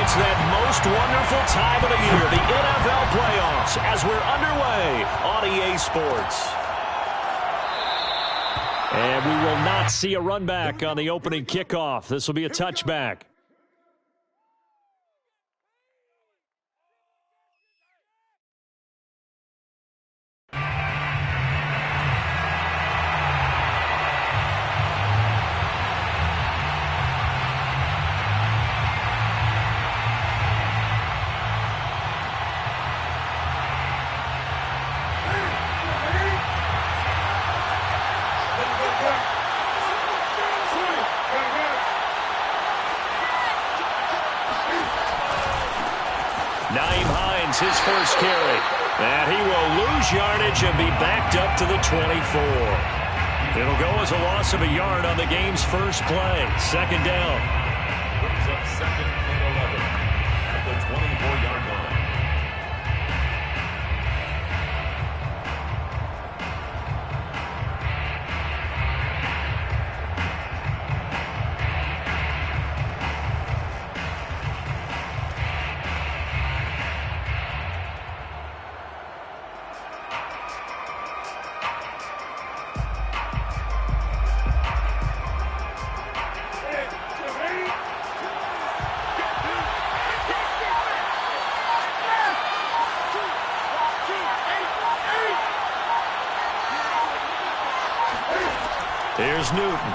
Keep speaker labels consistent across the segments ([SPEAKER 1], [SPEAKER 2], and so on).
[SPEAKER 1] It's that most wonderful time of the year, the NFL playoffs, as we're underway on EA Sports. And we will not see a run back on the opening kickoff. This will be a touchback. His first carry. And he will lose yardage and be backed up to the 24. It'll go as a loss of a yard on the game's first play. Second down. Brings up second and 11 at the 24-yard line. Here's Newton.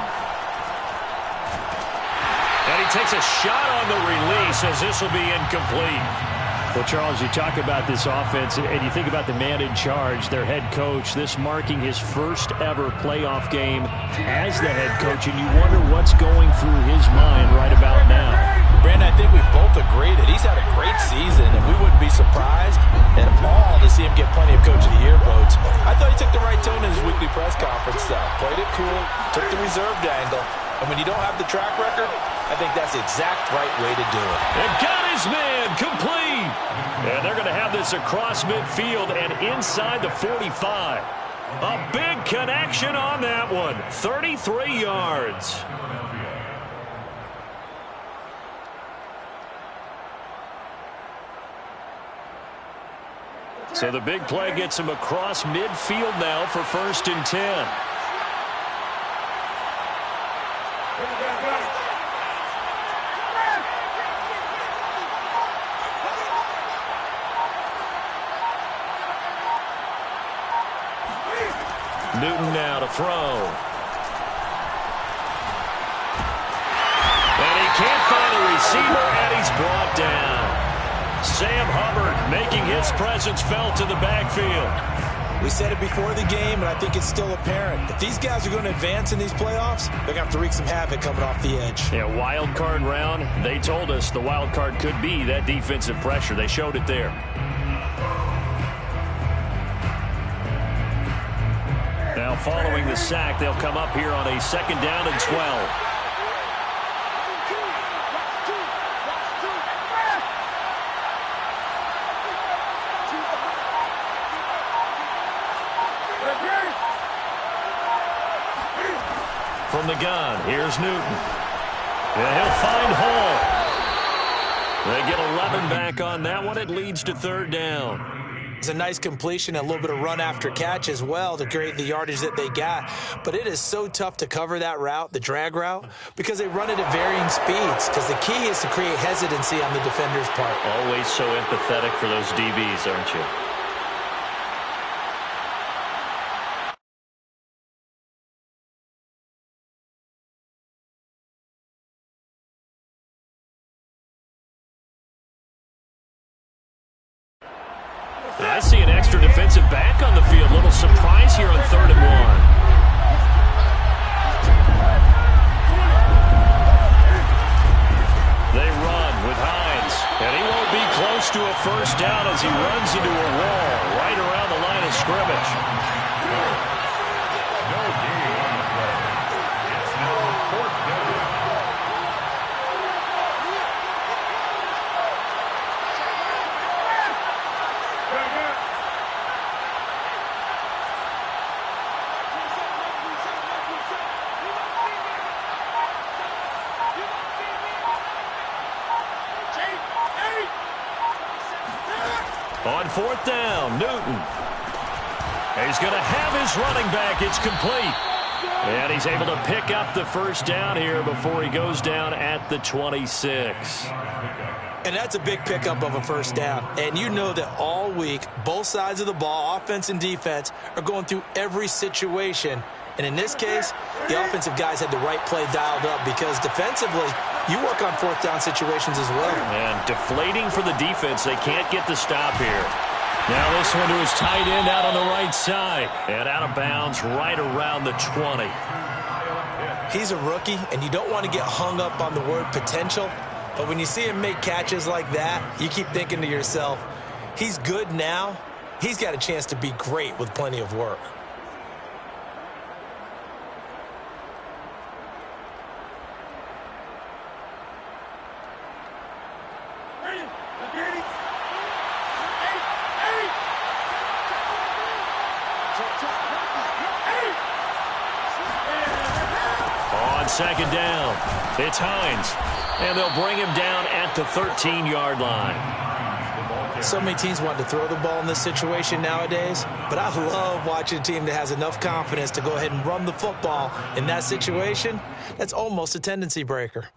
[SPEAKER 1] And he takes a shot on the release as this will be incomplete.
[SPEAKER 2] Well, Charles, you talk about this offense, and you think about the man in charge, their head coach, this marking his first ever playoff game as the head coach, and you wonder what's going through his mind right about now.
[SPEAKER 3] Brandon, I think we both agree that he's had a great season, and we wouldn't be surprised at all to see him get plenty of Coach of the Year votes. I thought he took the right tone in his weekly press conference, though. Played it cool, took the reserved angle, and when you don't have the track record, I think that's the exact right way to do it.
[SPEAKER 1] And got his man complete. And they're going to have this across midfield and inside the 45. A big connection on that one. 33 yards. So the big play gets him across midfield now for 1st and 10. Newton now to throw. And he can't find the receiver, and he's brought down. Sam Hubbard making his presence felt in the backfield.
[SPEAKER 3] We said it before the game, and I think it's still apparent. If these guys are going to advance in these playoffs, they're going to have to wreak some havoc coming off the edge.
[SPEAKER 1] Yeah, wild card round. They told us the wild card could be that defensive pressure. They showed it there. Now following the sack, they'll come up here on a 2nd down and 12. From the gun, here's Newton. And he'll find Hall. They get 11 back on that one. It leads to 3rd down.
[SPEAKER 3] It's a nice completion and a little bit of run after catch as well to create the yardage that they got. But it is so tough to cover that route, the drag route, because they run it at varying speeds. Because the key is to create hesitancy on the defender's part.
[SPEAKER 1] Always so empathetic for those DBs, aren't you? I see an extra defensive back on the field. Little surprise here on 3rd and 1. They run with Hines. And he won't be close to a 1st down as he runs into a wall right around the line of scrimmage. No gain on the play. It's now 4th down. On 4th down, Newton. He's going to have his running back. It's complete. And he's able to pick up the first down here before he goes down at the 26.
[SPEAKER 3] And that's a big pickup of a first down. And you know that all week, both sides of the ball, offense and defense, are going through every situation. And in this case, the offensive guys had the right play dialed up because defensively, you work on 4th down situations as well.
[SPEAKER 1] And deflating for the defense. They can't get the stop here. Now this one to his tight end out on the right side. And out of bounds right around the 20.
[SPEAKER 3] He's a rookie, and you don't want to get hung up on the word potential. But when you see him make catches like that, you keep thinking to yourself, he's good now. He's got a chance to be great with plenty of work.
[SPEAKER 1] On 2nd down, it's Hines. And they'll bring him down at the 13-yard line.
[SPEAKER 3] So many teams want to throw the ball in this situation nowadays, but I love watching a team that has enough confidence to go ahead and run the football. In that situation, that's almost a tendency breaker.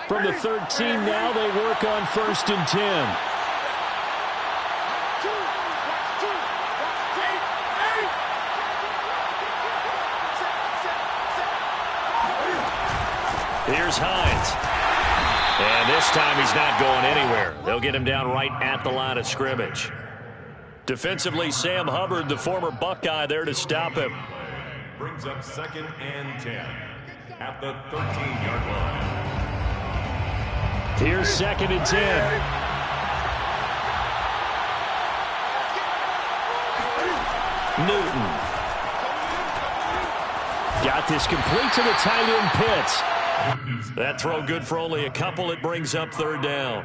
[SPEAKER 2] From the 13 now, they work on 1st and 10.
[SPEAKER 1] Here's Hines. And this time he's not going anywhere. They'll get him down right at the line of scrimmage. Defensively, Sam Hubbard, the former Buckeye, there to stop him.
[SPEAKER 4] Brings up 2nd and 10 at the 13-yard line.
[SPEAKER 2] Here's 2nd and 10.
[SPEAKER 1] Newton.
[SPEAKER 2] Got this complete to the tight end Pitts.
[SPEAKER 1] That throw good for only a couple. It brings up 3rd down.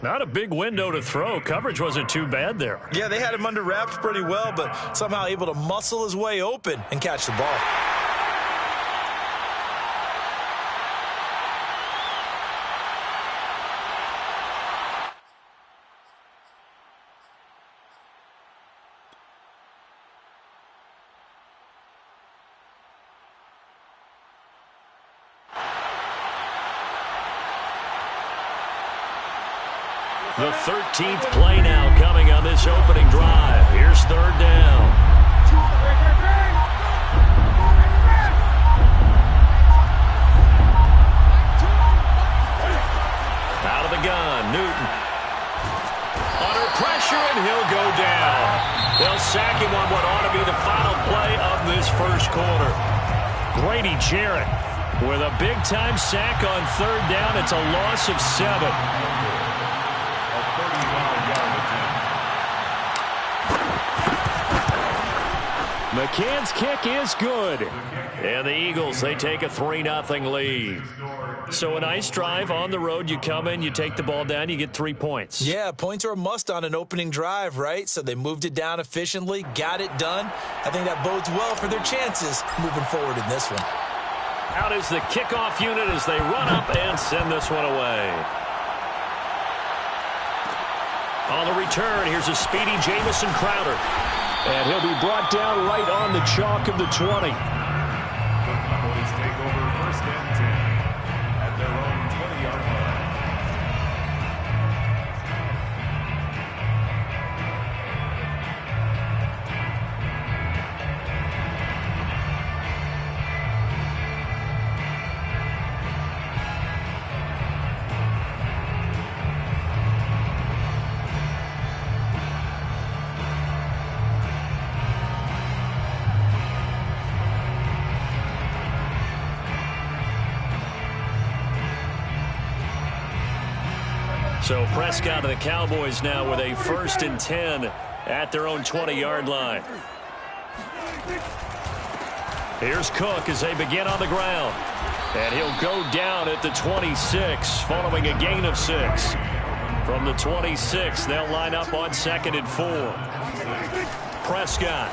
[SPEAKER 1] Not a big window to throw. Coverage wasn't too bad there.
[SPEAKER 3] Yeah, they had him under wraps pretty well, but somehow able to muscle his way open and catch the ball.
[SPEAKER 1] The 13th play now coming on this opening drive. Here's 3rd down. Out of the gun, Newton. Under pressure, and he'll go down. They'll sack him on what ought to be the final play of this first quarter. Grady Jarrett with a big-time sack on 3rd down. It's a loss of 7.
[SPEAKER 2] McCann's kick is good.
[SPEAKER 1] And the Eagles, they take a 3-0 lead. So a nice drive on the road. You come in, you take the ball down, you get 3 points.
[SPEAKER 3] Yeah, points are a must on an opening drive, right? So they moved it down efficiently, got it done. I think that bodes well for their chances moving forward in this one.
[SPEAKER 1] Out is the kickoff unit as they run up and send this one away. On the return, here's a speedy Jamison Crowder.
[SPEAKER 2] And he'll be brought down right on the chalk of the 20.
[SPEAKER 4] The Cowboys take over 1st and 10 at their own 20-yard line.
[SPEAKER 1] So Prescott and the Cowboys now with a 1st and 10 at their own 20-yard line. Here's Cook as they begin on the ground. And he'll go down at the 26 following a gain of 6. From the 26, they'll line up on 2nd and 4. Prescott.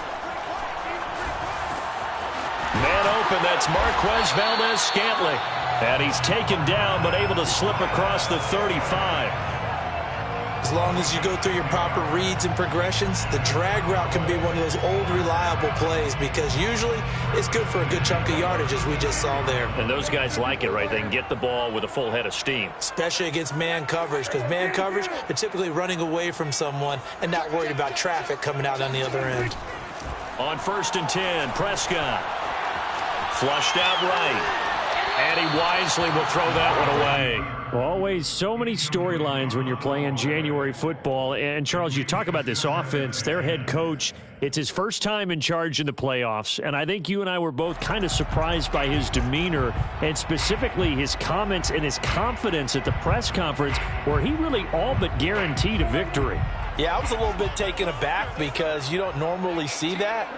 [SPEAKER 1] Man open, that's Marquez Valdez-Scantling. And he's taken down but able to slip across the 35.
[SPEAKER 3] As long as you go through your proper reads and progressions, the drag route can be one of those old reliable plays because usually it's good for a good chunk of yardage, as we just saw there.
[SPEAKER 1] And those guys like it, right? They can get the ball with a full head of steam.
[SPEAKER 3] Especially against man coverage, because man coverage, they're typically running away from someone and not worried about traffic coming out on the other end.
[SPEAKER 1] On 1st and 10, Prescott. Flushed out right. And he wisely will throw that one away.
[SPEAKER 2] Always so many storylines when you're playing January football. And, Charles, you talk about this offense, their head coach, it's his first time in charge in the playoffs. And I think you and I were both kind of surprised by his demeanor and specifically his comments and his confidence at the press conference where he really all but guaranteed a victory.
[SPEAKER 3] Yeah, I was a little bit taken aback because you don't normally see that.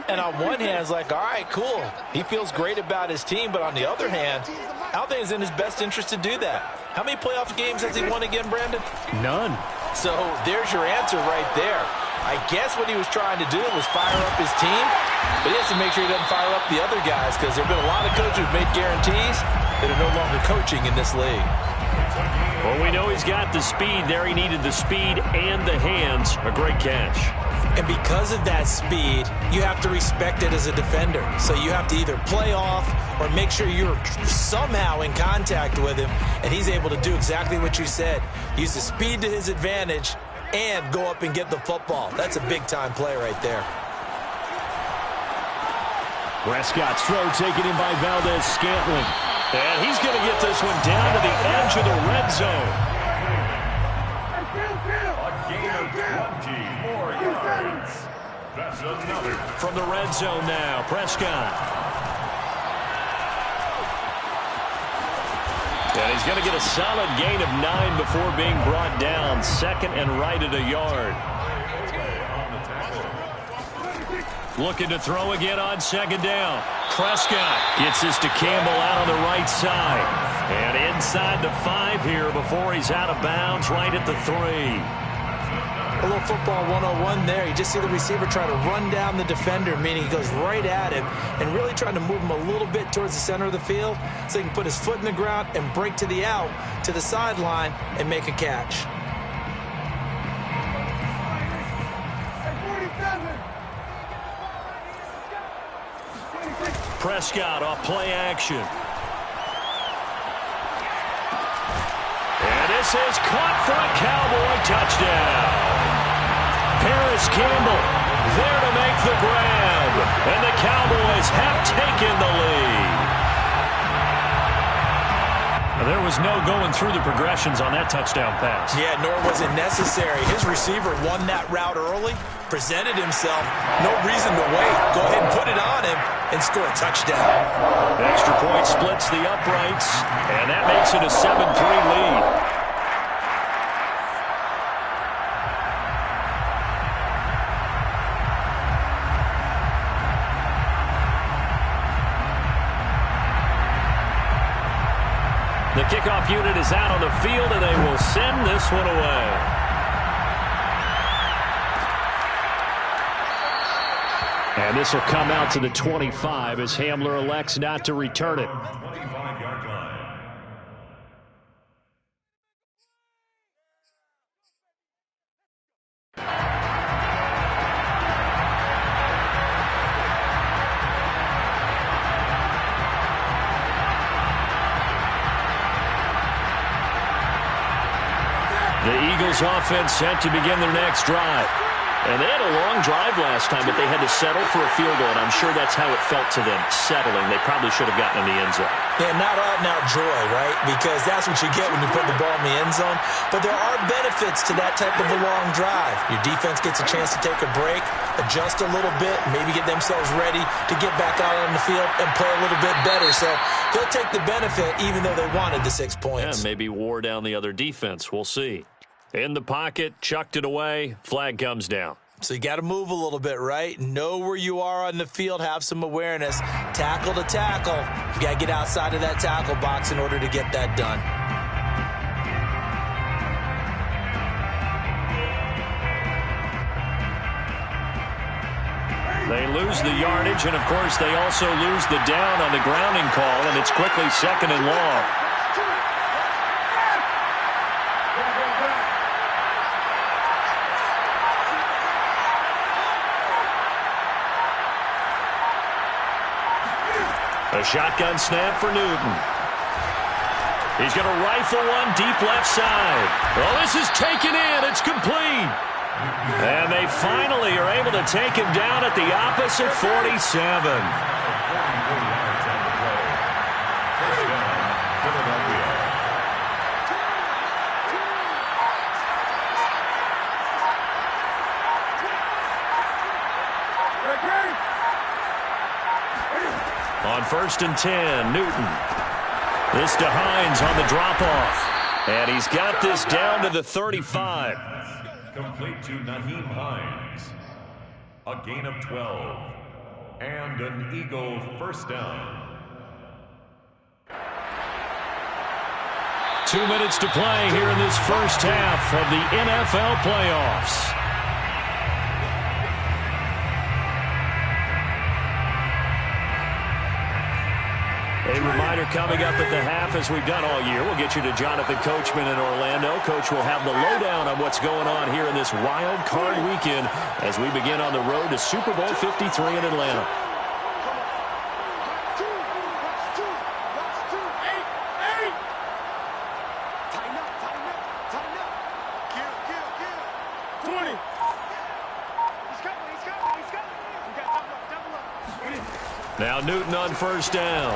[SPEAKER 3] And on one hand, it's like, all right, cool. He feels great about his team. But on the other hand, I don't think it's in his best interest to do that. How many playoff games has he won again, Brandon?
[SPEAKER 2] None.
[SPEAKER 3] So there's your answer right there. I guess what he was trying to do was fire up his team. But he has to make sure he doesn't fire up the other guys because there have been a lot of coaches who've made guarantees that are no longer coaching in this league.
[SPEAKER 1] Well, we know he's got the speed there. He needed the speed and the hands. A great catch.
[SPEAKER 3] And because of that speed, you have to respect it as a defender. So you have to either play off or make sure you're somehow in contact with him. And he's able to do exactly what you said. Use the speed to his advantage and go up and get the football. That's a big-time play right there.
[SPEAKER 2] Prescott's throw taken in by Valdez-Scantling.
[SPEAKER 1] And he's going to get this one down to the edge of the red zone. From the red zone now, Prescott. And he's going to get a solid gain of 9 before being brought down. 2nd and right at a yard. Looking to throw again on 2nd down. Prescott gets this to Campbell out on the right side. And inside the 5 here before he's out of bounds right at the 3.
[SPEAKER 3] A little football 101 there. You just see the receiver try to run down the defender, meaning he goes right at him and really trying to move him a little bit towards the center of the field so he can put his foot in the ground and break to the out, to the sideline, and make a catch.
[SPEAKER 1] Prescott off play action. And this is caught for a Cowboy touchdown. Paris Campbell there to make the grab. And the Cowboys have taken the lead. There was no going through the progressions on that touchdown pass.
[SPEAKER 3] Yeah, nor was it necessary. His receiver won that route early, presented himself. No reason to wait. Go ahead and put it on him and score a touchdown.
[SPEAKER 1] Extra point splits the uprights, and that makes it a 7-3 lead. The kickoff unit is out on the field, and they will send this one away.
[SPEAKER 2] And this will come out to the 25 as Hamler elects not to return it.
[SPEAKER 1] The Eagles offense set to begin their next drive. And they had a long drive last time, but they had to settle for a field goal, and I'm sure that's how it felt to them, settling. They probably should have gotten in the end zone.
[SPEAKER 3] Yeah, not out and out joy, right? Because that's what you get when you put the ball in the end zone. But there are benefits to that type of a long drive. Your defense gets a chance to take a break, adjust a little bit, maybe get themselves ready to get back out on the field and play a little bit better. So they'll take the benefit even though they wanted the 6 points.
[SPEAKER 1] Yeah, maybe wore down the other defense. We'll see. In the pocket, chucked it away, flag comes down.
[SPEAKER 3] So you got to move a little bit, right? Know where you are on the field, have some awareness. Tackle to tackle. You got to get outside of that tackle box in order to get that done.
[SPEAKER 1] They lose the yardage, and of course they also lose the down on the grounding call, and it's quickly 2nd and long. A shotgun snap for Newton. He's going to rifle one deep left side. Well, this is taken in. It's complete. And they finally are able to take him down at the opposite 47. On 1st and 10, Newton. This to Hines on the drop-off. And he's got this down to the 35.
[SPEAKER 4] Complete to Nyheim Hines. A gain of 12. And an Eagle first down.
[SPEAKER 1] 2 minutes to play here in this first half of the NFL playoffs. A reminder coming up at the half, as we've done all year. We'll get you to Jonathan Coachman in Orlando. Coach will have the lowdown on what's going on here in this wild card weekend as we begin on the road to Super Bowl 53 in Atlanta. Now Newton on 1st down.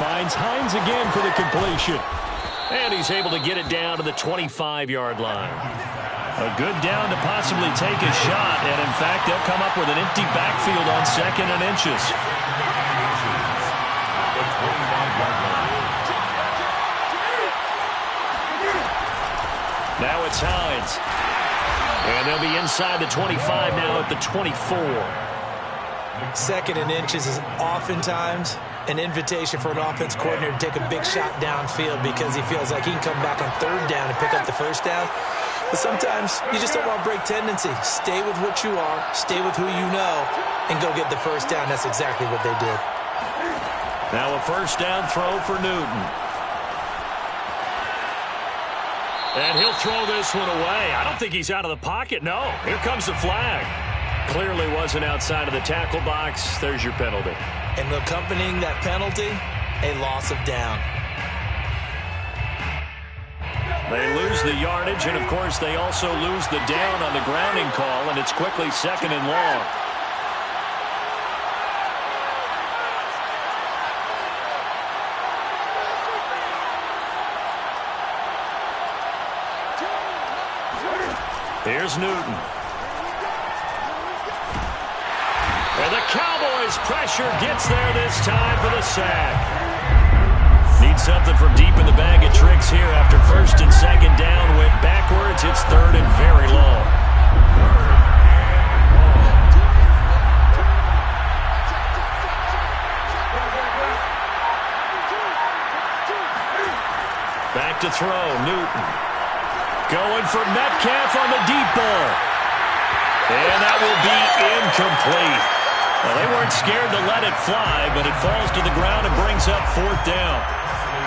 [SPEAKER 1] Finds Hines again for the completion. And he's able to get it down to the 25-yard line. A good down to possibly take a shot. And, in fact, they'll come up with an empty backfield on 2nd and inches. Now it's Hines. And they'll be inside the 25 now at the 24.
[SPEAKER 3] 2nd and inches is oftentimes an invitation for an offense coordinator to take a big shot downfield because he feels like he can come back on 3rd down and pick up the 1st down. But sometimes you just don't want to break tendency. Stay with what you are, stay with who you know, and go get the 1st down. That's exactly what they did.
[SPEAKER 1] Now a 1st down throw for Newton. And he'll throw this one away. I don't think he's out of the pocket. No, here comes the flag. Clearly wasn't outside of the tackle box. There's your penalty.
[SPEAKER 3] And accompanying that penalty, a loss of down.
[SPEAKER 1] They lose the yardage, and, of course, they also lose the down on the grounding call, and it's quickly 2nd and long. Here's Newton. And the Cowboys' pressure gets there this time for the sack. Need something from deep in the bag of tricks here after 1st and 2nd down. Went backwards. It's 3rd and very long. Back to throw. Newton. Going for Metcalf on the deep ball. And that will be incomplete. Well, they weren't scared to let it fly, but it falls to the ground and brings up 4th down.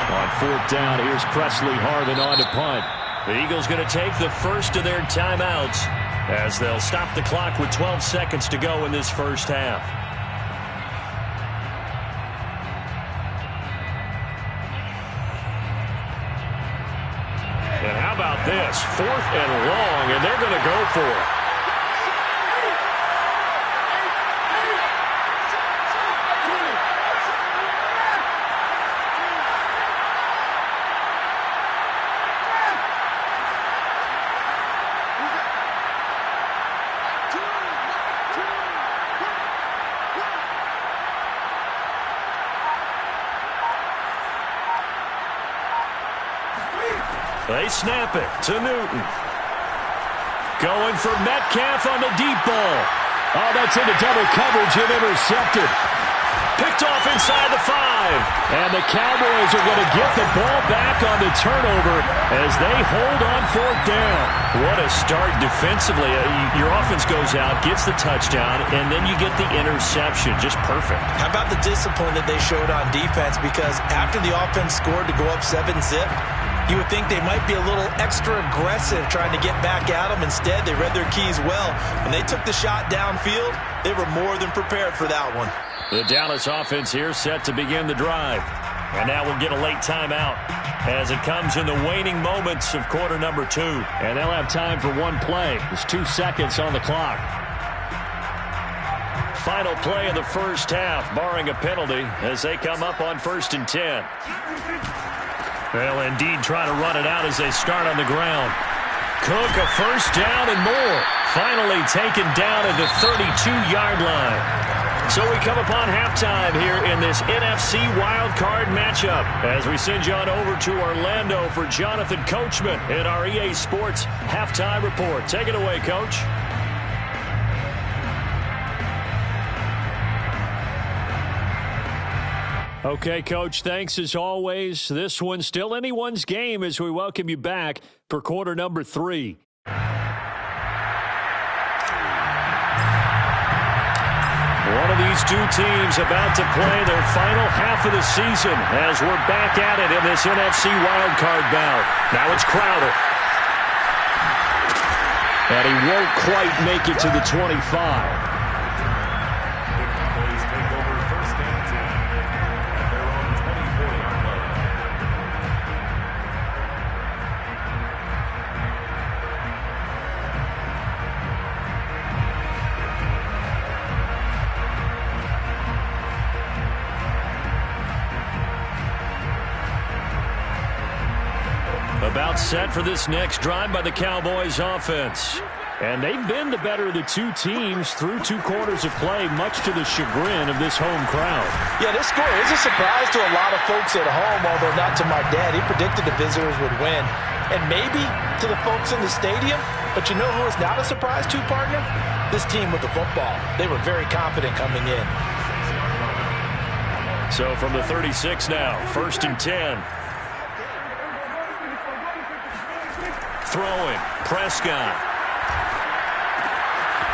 [SPEAKER 2] On 4th down, here's Presley Harvin on to punt.
[SPEAKER 1] The Eagles going to take the first of their timeouts as they'll stop the clock with 12 seconds to go in this first half. And how about this? 4th and long, and they're going to go for it. They snap it to Newton. Going for Metcalf on the deep ball.
[SPEAKER 2] Oh, that's into double coverage and intercepted.
[SPEAKER 1] Picked off inside the 5.
[SPEAKER 2] And the Cowboys are going to get the ball back on the turnover as they hold on 4th down.
[SPEAKER 1] What a start defensively. Your offense goes out, gets the touchdown, and then you get the interception. Just perfect.
[SPEAKER 3] How about the discipline that they showed on defense? Because after the offense scored to go up 7-zip, You would think they might be a little extra aggressive trying to get back at them. Instead, they read their keys well. When they took the shot downfield, they were more than prepared for that one.
[SPEAKER 1] The Dallas offense here set to begin the drive. And now we'll get a late timeout as it comes in the waning moments of quarter number 2.
[SPEAKER 2] And they'll have time for one play. There's 2 seconds on the clock.
[SPEAKER 1] Final play of the first half, barring a penalty, as they come up on 1st and 10. They'll indeed try to run it out as they start on the ground. Cook, a first down and more. Finally taken down at the 32-yard line. So we come upon halftime here in this NFC wildcard matchup as we send you on over to Orlando for Jonathan Coachman in our EA Sports halftime report. Take it away, Coach.
[SPEAKER 2] Okay, Coach, thanks as always. This one's still anyone's game as we welcome you back for quarter number 3.
[SPEAKER 1] One of these two teams about to play their final half of the season as we're back at it in this NFC wildcard bout. Now it's Crowder.
[SPEAKER 2] And he won't quite make it to the 25.
[SPEAKER 1] About set for this next drive by the Cowboys offense.
[SPEAKER 2] And they've been the better of the two teams through 2 quarters of play, much to the chagrin of this home crowd.
[SPEAKER 3] Yeah, this score is a surprise to a lot of folks at home, although not to my dad. He predicted the visitors would win. And maybe to the folks in the stadium. But you know who is not a surprise to, partner? This team with the football. They were very confident coming in.
[SPEAKER 1] So from the 36 now, 1st and 10. Throwing, Prescott.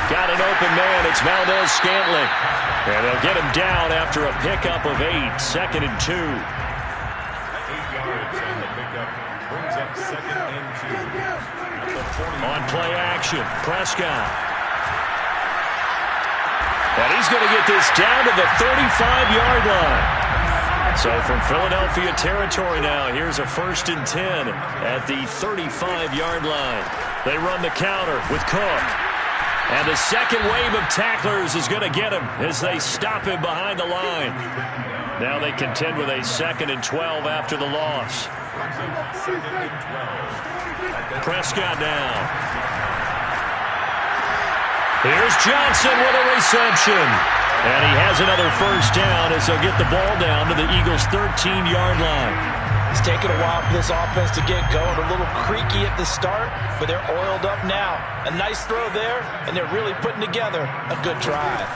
[SPEAKER 1] Got an open man, it's Valdez-Scantling. And they'll get him down after a pickup of 8, 2nd and 2.
[SPEAKER 4] 8 yards on the pickup, brings up 2nd and 2.
[SPEAKER 1] On play action, Prescott. And he's going to get this down to the 35-yard line. So from Philadelphia territory now, here's a 1st and 10 at the 35-yard line. They run the counter with Cook. And the second wave of tacklers is going to get him as they stop him behind the line. Now they contend with a 2nd and 12 after the loss. Prescott now. Here's Johnson with a reception. And he has another first down as they'll get the ball down to the Eagles' 13-yard line.
[SPEAKER 3] It's taken a while for this offense to get going. A little creaky at the start, but they're oiled up now. A nice throw there, and they're really putting together a good drive.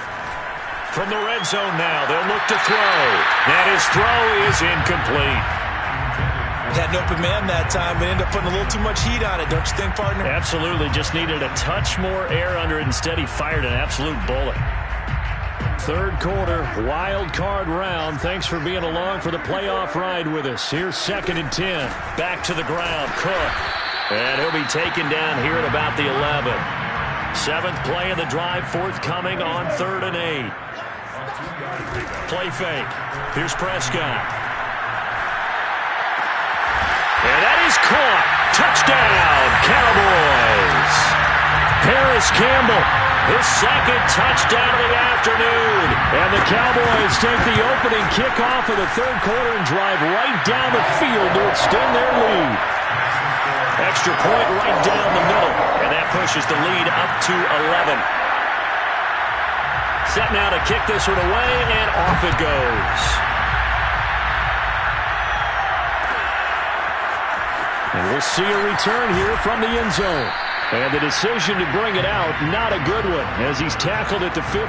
[SPEAKER 1] From the red zone now, they'll look to throw. And his throw is incomplete.
[SPEAKER 3] Had an open man that time, but ended up putting a little too much heat on it, don't you think, partner?
[SPEAKER 1] Absolutely. Just needed a touch more air under it. Instead, he fired an absolute bullet.
[SPEAKER 2] 3rd quarter, wild card round. Thanks for being along for the playoff ride with us. Here's 2nd and 10.
[SPEAKER 1] Back to the ground, Cook. And he'll be taken down here at about the 11. 7th play of the drive, forthcoming on 3rd and 8. Play fake. Here's Prescott. And that is caught. Touchdown, Cowboys. Paris Campbell, his 2nd touchdown of the afternoon.
[SPEAKER 2] And the Cowboys take the opening kickoff of the 3rd quarter and drive right down the field to extend their lead.
[SPEAKER 1] Extra point right down the middle. And that pushes the lead up to 11. Set now to kick this one away, and off it goes.
[SPEAKER 2] And we'll see a return here from the end zone. And the decision to bring it out, not a good one, as he's tackled at the 15.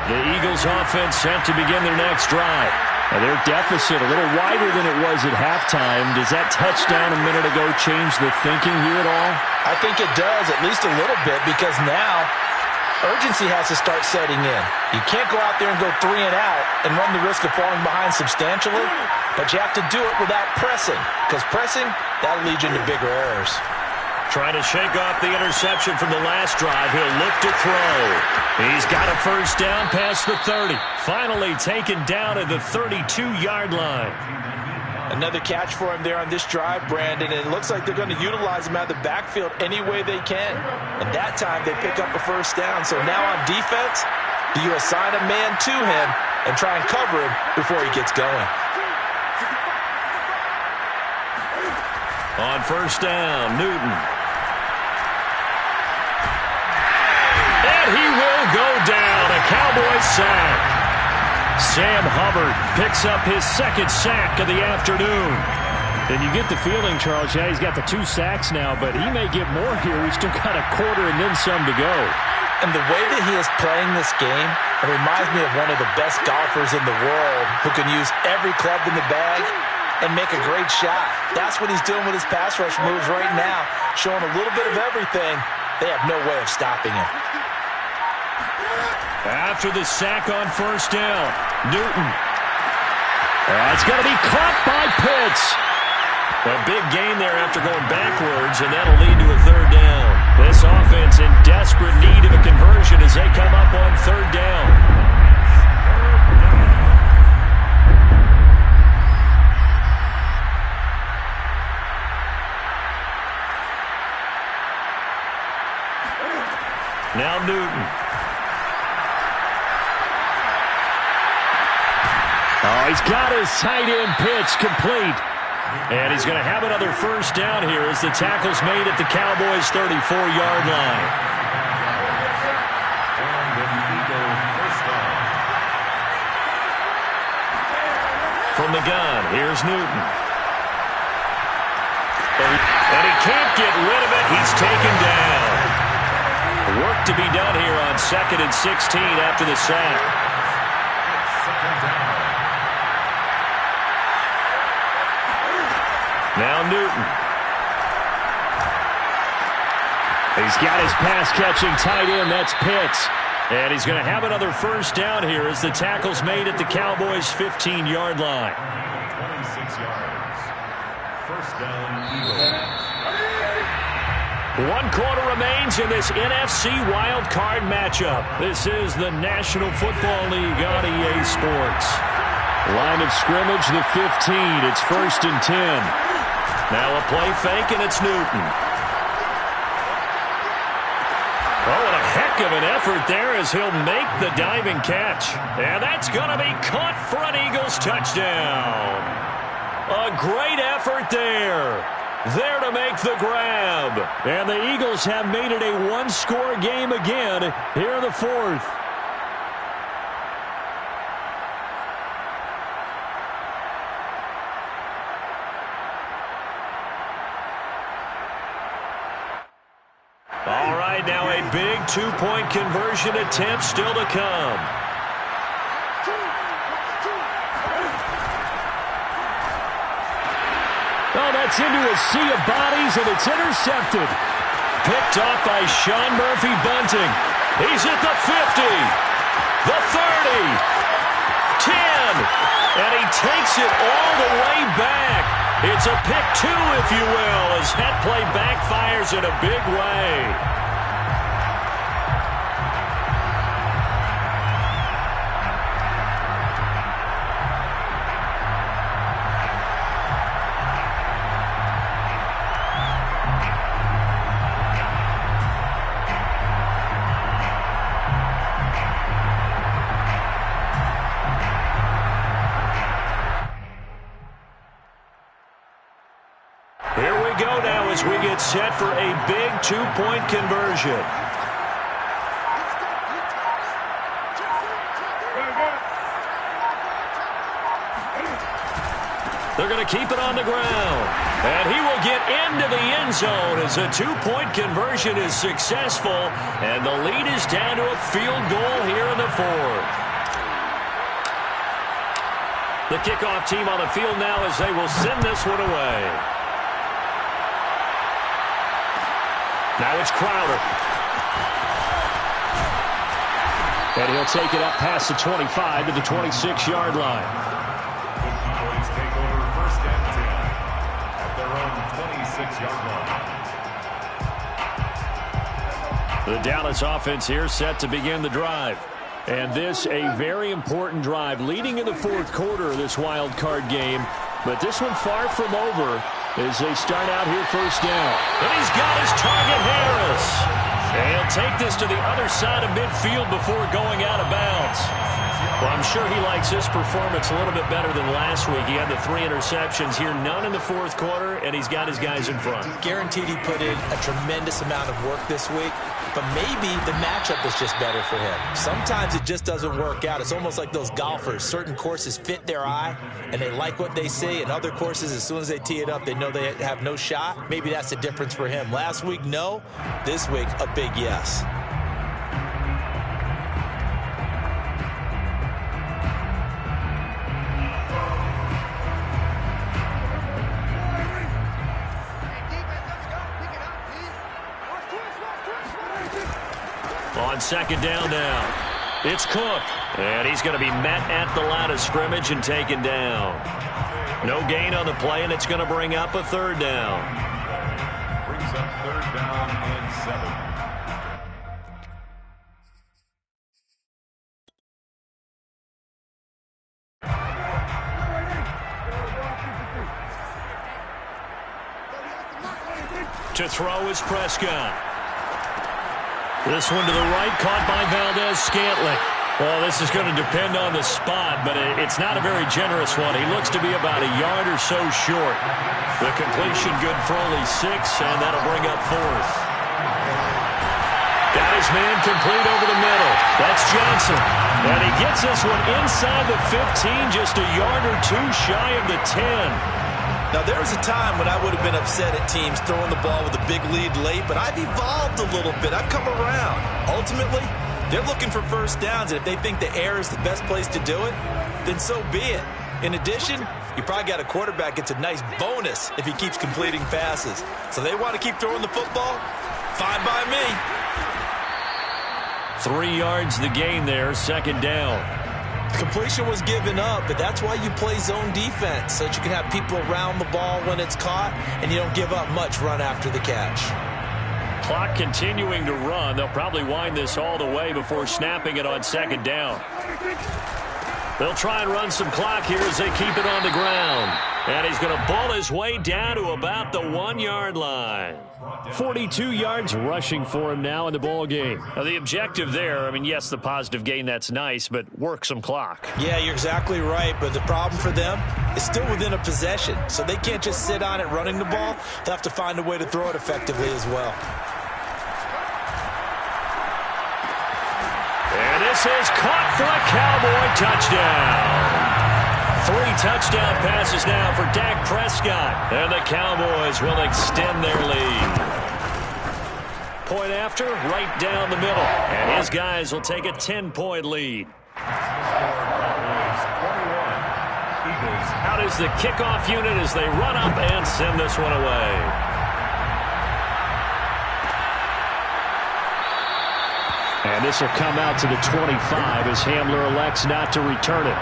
[SPEAKER 1] The Eagles offense set to begin their next drive.
[SPEAKER 2] Their deficit a little wider than it was at halftime. Does that touchdown a minute ago change the thinking here at all?
[SPEAKER 3] I think it does, at least a little bit, because now urgency has to start setting in. You can't go out there and go 3 and out and run the risk of falling behind substantially, but you have to do it without pressing, because pressing, that'll lead you into bigger errors.
[SPEAKER 1] Trying to shake off the interception from the last drive. He'll look to throw. He's got a first down past the 30. Finally taken down at the 32-yard line.
[SPEAKER 3] Another catch for him there on this drive, Brandon, and it looks like they're going to utilize him out of the backfield any way they can. And that time they pick up a first down. So now on defense, do you assign a man to him and try and cover him before he gets going?
[SPEAKER 1] On first down, Newton. And he will go down. A Cowboys sack. Sam Hubbard picks up his second sack of the afternoon.
[SPEAKER 2] And you get the feeling, Charles, yeah, he's got the 2 sacks now, but he may get more here. We've still got a quarter and then some to go.
[SPEAKER 3] And the way that he is playing this game, it reminds me of one of the best golfers in the world who can use every club in the bag and make a great shot. That's what he's doing with his pass rush moves right now, showing a little bit of everything. They have no way of stopping him.
[SPEAKER 1] After the sack on first down, Newton.
[SPEAKER 2] It's going to be caught by Pitts.
[SPEAKER 1] A big gain there after going backwards, and that'll lead to a third down. This offense in desperate need of a conversion as they come up on third down. Now Newton.
[SPEAKER 2] Oh, he's got his tight end pitch complete.
[SPEAKER 1] And he's going to have another first down here as the tackle's made at the Cowboys' 34-yard line. From the gun, here's Newton. And he can't get rid of it. He's taken down. Work to be done here on 2nd and 16 after the sack. Now Newton.
[SPEAKER 2] He's got his pass-catching tight end. That's Pitts.
[SPEAKER 1] And he's going to have another first down here as the tackle's made at the Cowboys' 15-yard line.
[SPEAKER 4] 26 yards. First down, Eagles.
[SPEAKER 1] 1 quarter remains in this NFC wild card matchup. This is the National Football League on EA Sports.
[SPEAKER 2] Line of scrimmage, the 15. It's 1st and 10.
[SPEAKER 1] Now a play fake, and it's Newton. Oh, and a heck of an effort there as he'll make the diving catch. And that's going to be caught for an Eagles touchdown. A great effort there. There to make the grab.
[SPEAKER 2] And the Eagles have made it a 1-score game again here in the 4th.
[SPEAKER 1] All right, now a big 2-point conversion attempt still to come.
[SPEAKER 2] Oh, that's into a sea of bodies, and it's intercepted.
[SPEAKER 1] Picked off by Sean Murphy-Bunting. He's at the 50, the 30, 10, and he takes it all the way back. It's a pick 2, if you will, as that play backfires in a big way. Here we go now as we get set for a big 2-point conversion. They're going to keep it on the ground. And he will get into the end zone as a 2-point conversion is successful. And the lead is down to a field goal here in the 4th. The kickoff team on the field now as they will send this one away. Now it's Crowder. And he'll take it up past the 25 to the 26-yard line.
[SPEAKER 4] The Cowboys take over 1st and 10 at their own 26-yard line.
[SPEAKER 1] The Dallas offense here set to begin the drive. And this a very important drive leading in the 4th quarter of this wild card game. But this one far from over as they start out here 1st down. And he's got his target, Harris. And he'll take this to the other side of midfield before going out of bounds. Well, I'm sure he likes his performance a little bit better than last week. He had the 3 interceptions here, none in the 4th quarter, and he's got his guys in front.
[SPEAKER 3] Guaranteed he put in a tremendous amount of work this week, but maybe the matchup is just better for him. Sometimes it just doesn't work out. It's almost like those golfers. Certain courses fit their eye, and they like what they see, and other courses, as soon as they tee it up, they know they have no shot. Maybe that's the difference for him. Last week, no. This week, a big yes.
[SPEAKER 1] On 2nd down now, it's Cook. And he's going to be met at the line of scrimmage and taken down. No gain on the play, and it's going to bring up a 3rd down.
[SPEAKER 4] Brings up 3rd down and 7.
[SPEAKER 1] To throw is Prescott. This one to the right, caught by Valdez-Scantling. Well, this is going to depend on the spot, but it's not a very generous one. He looks to be about a yard or so short. The completion good for only 6, and that'll bring up 4th. Got his man complete over the middle. That's Johnson. And he gets this one inside the 15, just a yard or 2 shy of the 10.
[SPEAKER 3] Now, there was a time when I would have been upset at teams throwing the ball with a big lead late, but I've evolved a little bit. I've come around. Ultimately, they're looking for 1st downs, and if they think the air is the best place to do it, then so be it. In addition, you probably got a quarterback gets a nice bonus if he keeps completing passes. So they want to keep throwing the football? Fine by me.
[SPEAKER 1] 3 yards the gain there, 2nd down.
[SPEAKER 3] Completion was given up, but that's why you play zone defense, so that you can have people around the ball when it's caught, and you don't give up much run after the catch.
[SPEAKER 1] Clock continuing to run. They'll probably wind this all the way before snapping it on 2nd down. They'll try and run some clock here as they keep it on the ground. And he's going to ball his way down to about the 1-yard line.
[SPEAKER 2] 42 yards rushing for him now in the ball game.
[SPEAKER 1] Now the objective there, I mean, yes, the positive gain, that's nice, but work some clock.
[SPEAKER 3] Yeah, you're exactly right, but the problem for them is still within a possession, so they can't just sit on it running the ball. They'll have to find a way to throw it effectively as well.
[SPEAKER 1] And this is caught for a Cowboy touchdown. 3 touchdown passes now for Dak Prescott. And the Cowboys will extend their lead. Point after, right down the middle. And his guys will take a 10-point lead. Out is the kickoff unit as they run up and send this one away.
[SPEAKER 2] And this will come out to the 25 as Hamler elects not to return it.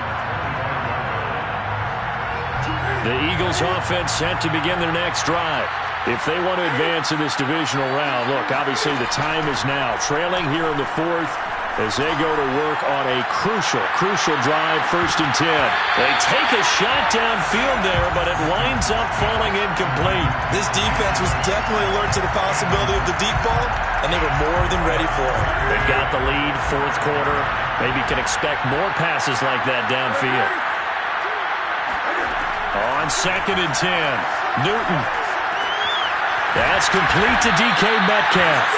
[SPEAKER 1] The Eagles offense set to begin their next drive. If they want to advance in this divisional round, look, obviously the time is now. Trailing here in the 4th as they go to work on a crucial drive, 1st and 10. They take a shot downfield there, but it winds up falling incomplete.
[SPEAKER 3] This defense was definitely alert to the possibility of the deep ball, and they were more than ready for it.
[SPEAKER 1] They've got the lead, 4th quarter. Maybe can expect more passes like that downfield. On 2nd and 10, Newton. That's complete to DK Metcalf.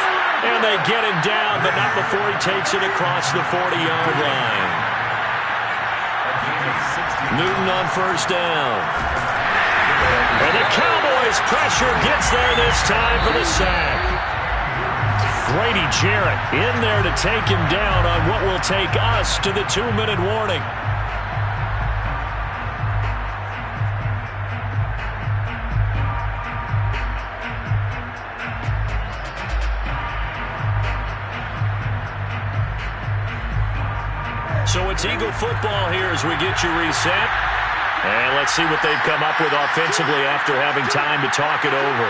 [SPEAKER 1] And they get him down, but not before he takes it across the 40-yard line. Newton on 1st down. And the Cowboys' pressure gets there this time for the sack. Grady Jarrett in there to take him down on what will take us to the 2-minute warning. So it's Eagle football here as we get you reset. And let's see what they've come up with offensively after having time to talk it over.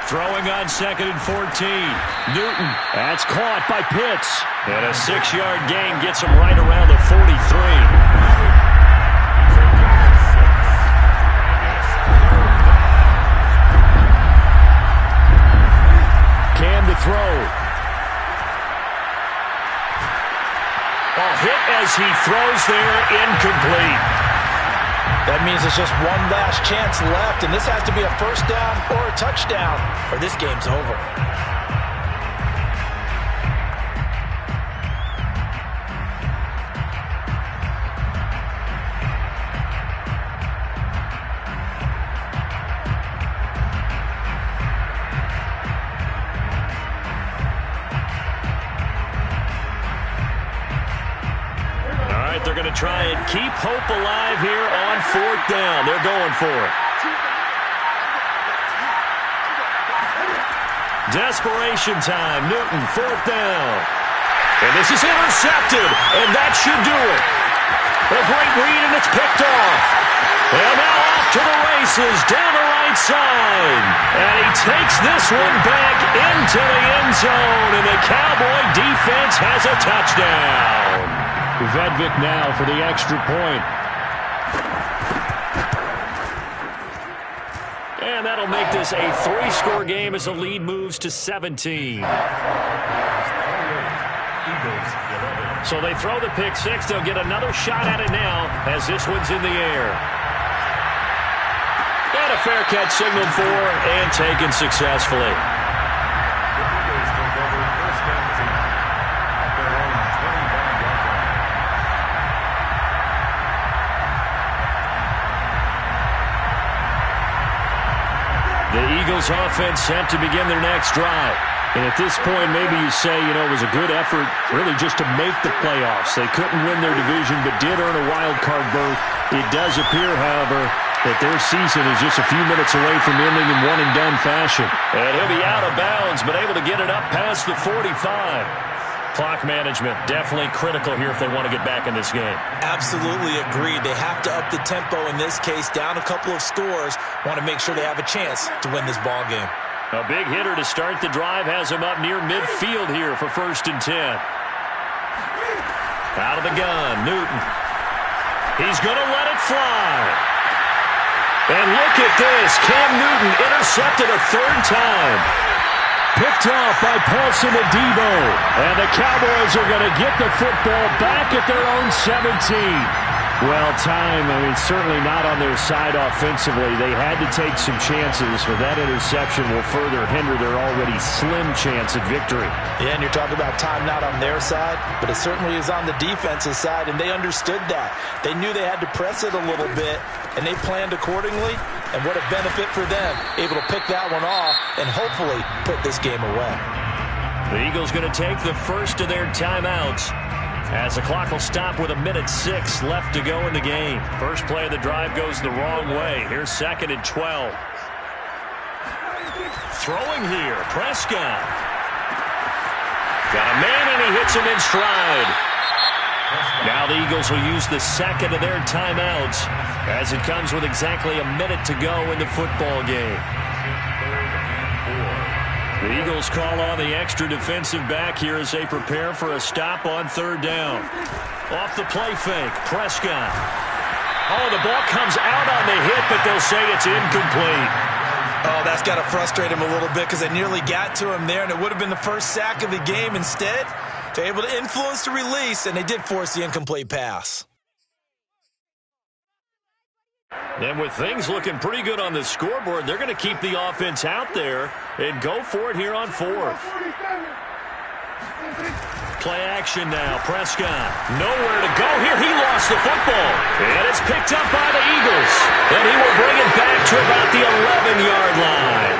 [SPEAKER 1] Throwing on 2nd and 14. Newton.
[SPEAKER 2] That's caught by Pitts.
[SPEAKER 1] And a 6-yard gain gets him right around the 43.
[SPEAKER 2] Cam to throw.
[SPEAKER 1] A hit as he throws there, incomplete.
[SPEAKER 3] That means there's just one last chance left, and this has to be a first down or a touchdown, or this game's over.
[SPEAKER 1] They're going to try and keep hope alive here on 4th down. They're going for it. Desperation time. Newton, 4th down. And this is intercepted, and that should do it. A great read, and it's picked off. And now off to the races, down the right side. And he takes this one back into the end zone, and the Cowboy defense has a touchdown.
[SPEAKER 2] Vedvik now for the extra point.
[SPEAKER 1] And that'll make this a 3-score game as the lead moves to 17. So they throw the pick six. They'll get another shot at it now as this one's in the air. And a fair catch signaled for and taken successfully. The Eagles offense set to begin their next drive.
[SPEAKER 2] And at this point, maybe you say, it was a good effort really just to make the playoffs. They couldn't win their division but did earn a wild card berth. It does appear, however, that their season is just a few minutes away from ending in one-and-done fashion.
[SPEAKER 1] And he'll be out of bounds, but able to get it up past the 45. Clock management definitely critical here if they want to get back in this game.
[SPEAKER 3] Absolutely agreed. They have to up the tempo in this case, down a couple of scores. Want to make sure they have a chance to win this ball game.
[SPEAKER 1] A big hitter to start the drive has him up near midfield here for 1st and 10. Out of the gun, Newton. He's going to let it fly. And look at this. Cam Newton intercepted a 3rd time.
[SPEAKER 2] Picked off by Paulson Adebo. And the Cowboys are going to get the football back at their own 17. Well, time, certainly not on their side offensively. They had to take some chances, but that interception will further hinder their already slim chance at victory.
[SPEAKER 3] Yeah, and you're talking about time not on their side, but it certainly is on the defensive side, and they understood that. They knew they had to press it a little bit, and they planned accordingly, and what a benefit for them, able to pick that one off and hopefully put this game away.
[SPEAKER 1] The Eagles going to take the first of their timeouts as the clock will stop with 1:06 left to go in the game. First play of the drive goes the wrong way. Here's 2nd and 12. Throwing here, Prescott. Got a man, and he hits him in stride. Now the Eagles will use the second of their timeouts as it comes with exactly a minute to go in the football game. The Eagles call on the extra defensive back here as they prepare for a stop on 3rd down. Off the play fake, Prescott. Oh, the ball comes out on the hit, but they'll say it's incomplete.
[SPEAKER 3] Oh, that's got to frustrate him a little bit because they nearly got to him there, and it would have been the first sack of the game. Instead, they're able to influence the release, and they did force the incomplete pass.
[SPEAKER 1] And with things looking pretty good on the scoreboard, they're going to keep the offense out there and go for it here on 4th. Play action now. Prescott. Nowhere to go here. He lost the football. And it's picked up by the Eagles. And he will bring it back to about the 11-yard line.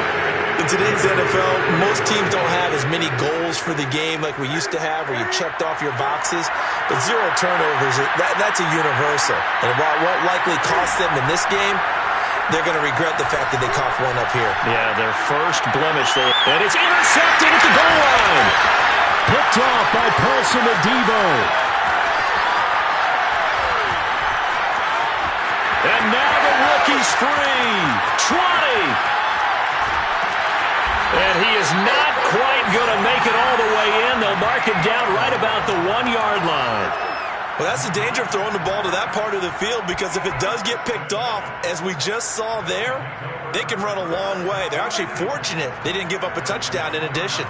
[SPEAKER 3] In today's NFL, most teams don't have as many goals for the game like we used to have, where you checked off your boxes. But 0 turnovers, that's a universal. And while it won't likely cost them in this game, they're going to regret the fact that they coughed one up here.
[SPEAKER 2] Yeah, their first blemish. And it's intercepted at the goal line. Picked off by Paulson Adebo. And now the rookie's free. 20. And he is not quite going to make it all the way in. They'll mark him down right about the 1-yard line.
[SPEAKER 3] Well, that's the danger of throwing the ball to that part of the field, because if it does get picked off, as we just saw there, they can run a long way. They're actually fortunate they didn't give up a touchdown in addition.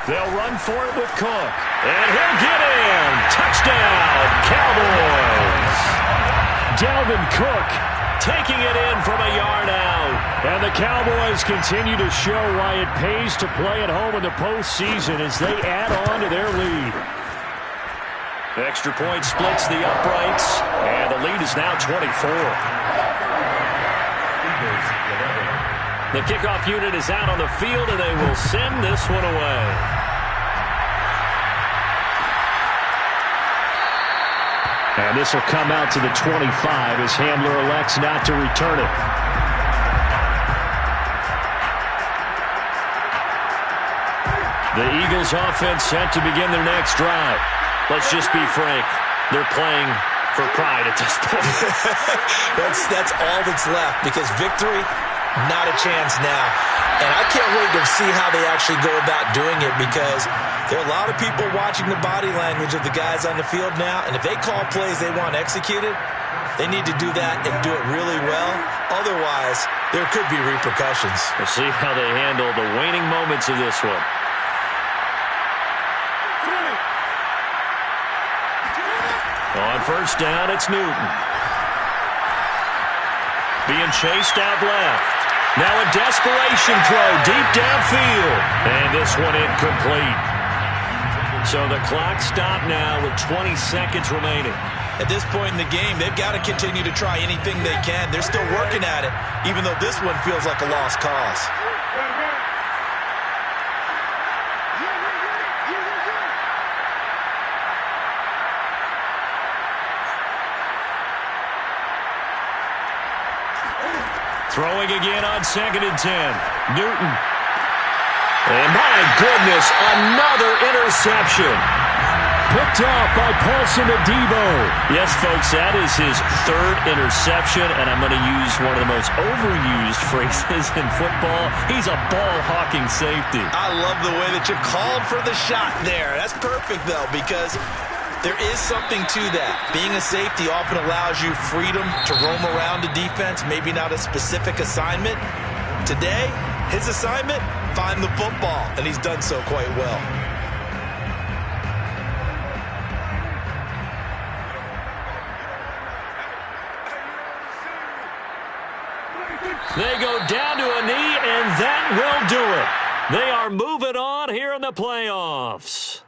[SPEAKER 2] They'll run for it with Cook. And he'll get in. Touchdown, Cowboys. Dalvin Cook taking it in from a yard out. And the Cowboys continue to show why it pays to play at home in the postseason as they add on to their lead. Extra point splits the uprights, and the lead is now 24. The kickoff unit is out on the field, and they will send this one away. And this will come out to the 25 as Hamler elects not to return it. The Eagles offense set to begin their next drive. Let's just be frank. They're playing for pride at this point.
[SPEAKER 3] That's all that's left, because victory, not a chance now. And I can't wait to see how they actually go about doing it, because there are a lot of people watching the body language of the guys on the field now, and if they call plays they want executed, they need to do that and do it really well. Otherwise, there could be repercussions.
[SPEAKER 2] We'll see how they handle the waning moments of this one. On first down, it's Newton. Being chased out left. Now a desperation throw deep downfield. And this one incomplete. So the clock stopped now with 20 seconds remaining.
[SPEAKER 3] At this point in the game, they've got to continue to try anything they can. They're still working at it, even though this one feels like a lost cause.
[SPEAKER 2] Throwing again on 2nd and 10. Newton. And my goodness, another interception. Picked off by Paulson Adebo. Yes, folks, that is his 3rd interception, and I'm going to use one of the most overused phrases in football. He's a ball-hawking safety.
[SPEAKER 3] I love the way that you called for the shot there. That's perfect, though, because there is something to that. Being a safety often allows you freedom to roam around the defense, maybe not a specific assignment. Today, his assignment, find the football, and he's done so quite well.
[SPEAKER 2] They go down to a knee, and that will do it. They are moving on here in the playoffs.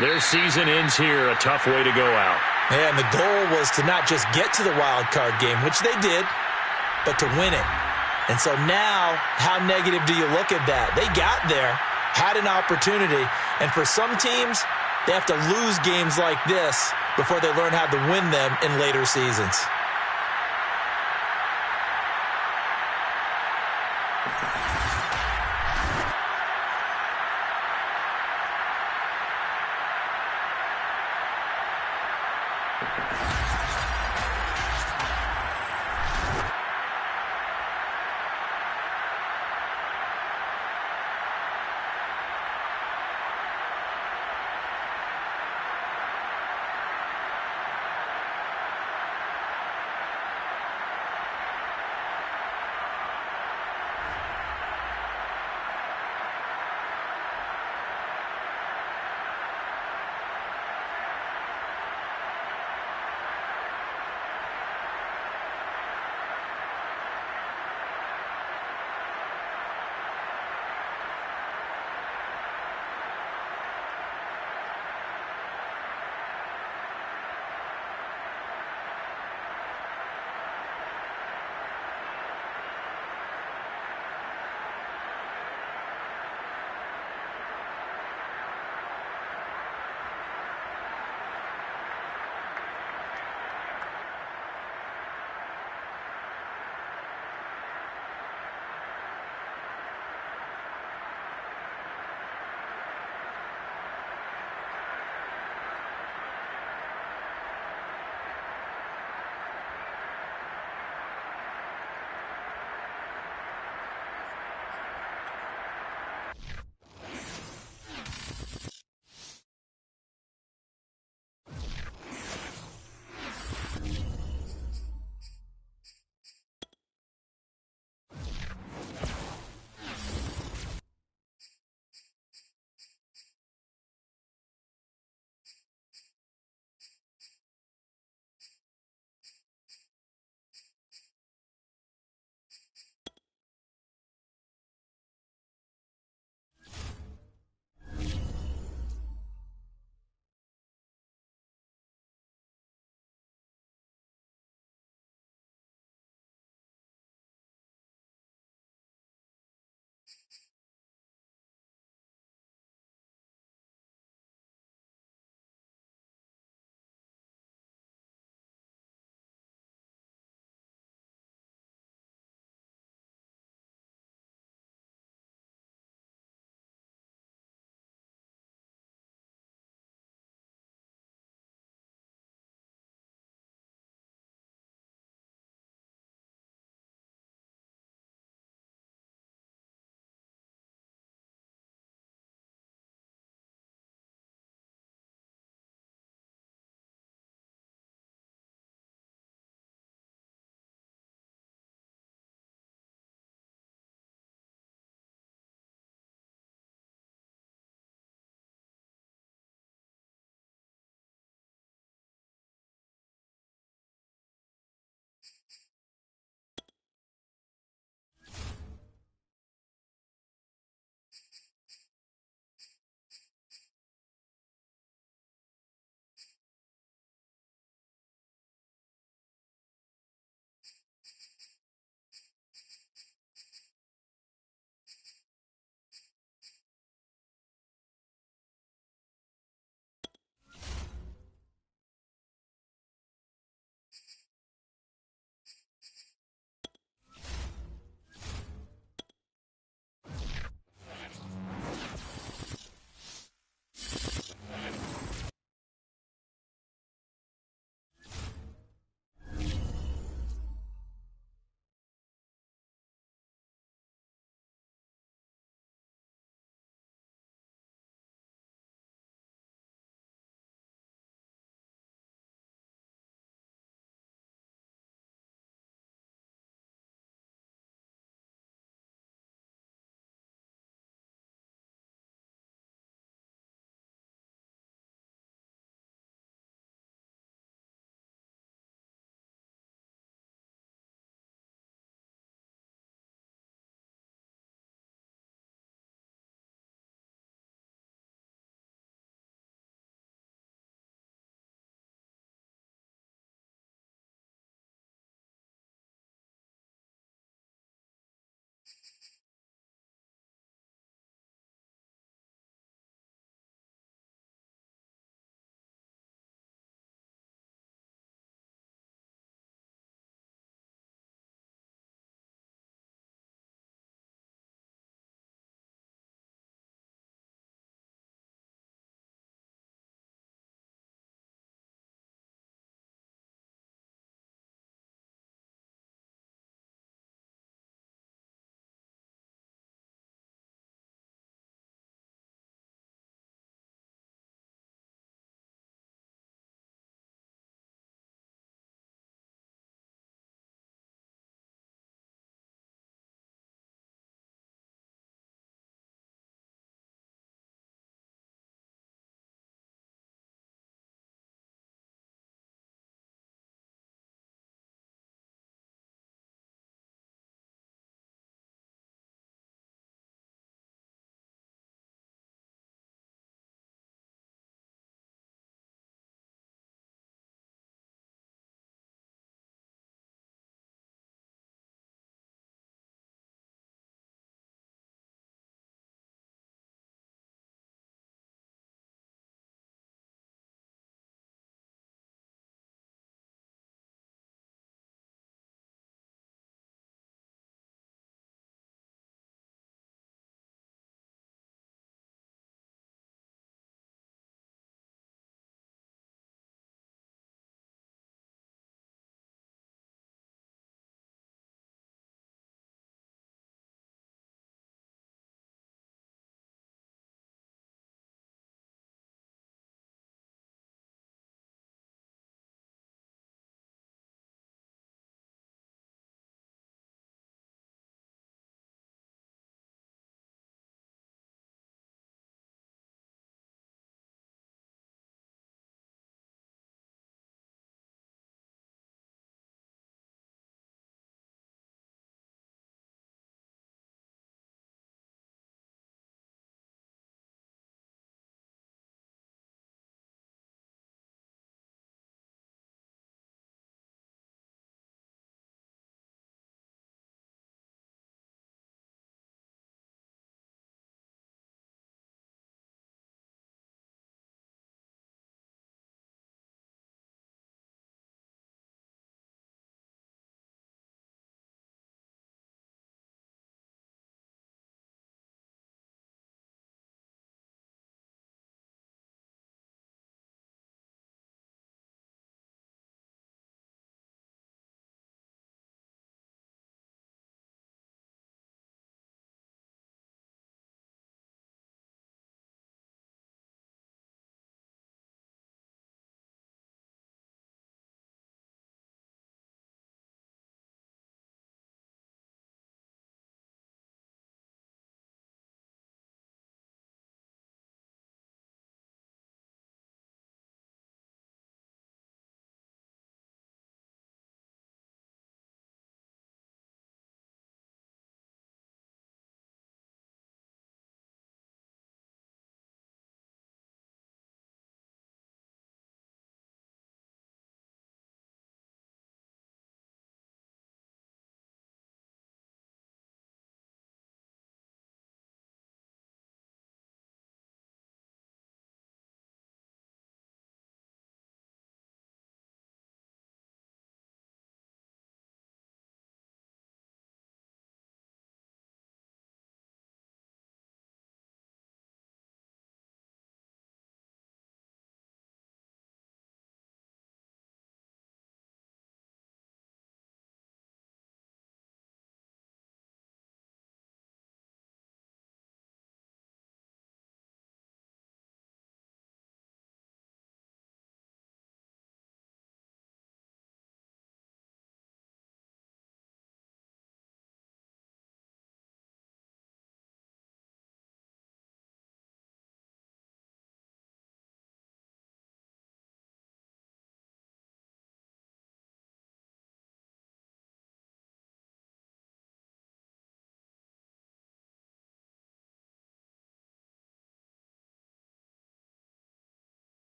[SPEAKER 2] Their season ends here. A tough way to go out.
[SPEAKER 3] And the goal was to not just get to the wild card game, which they did, but to win it. And so now, how negative do you look at that? They got there, had an opportunity, and for some teams, they have to lose games like this before they learn how to win them in later seasons.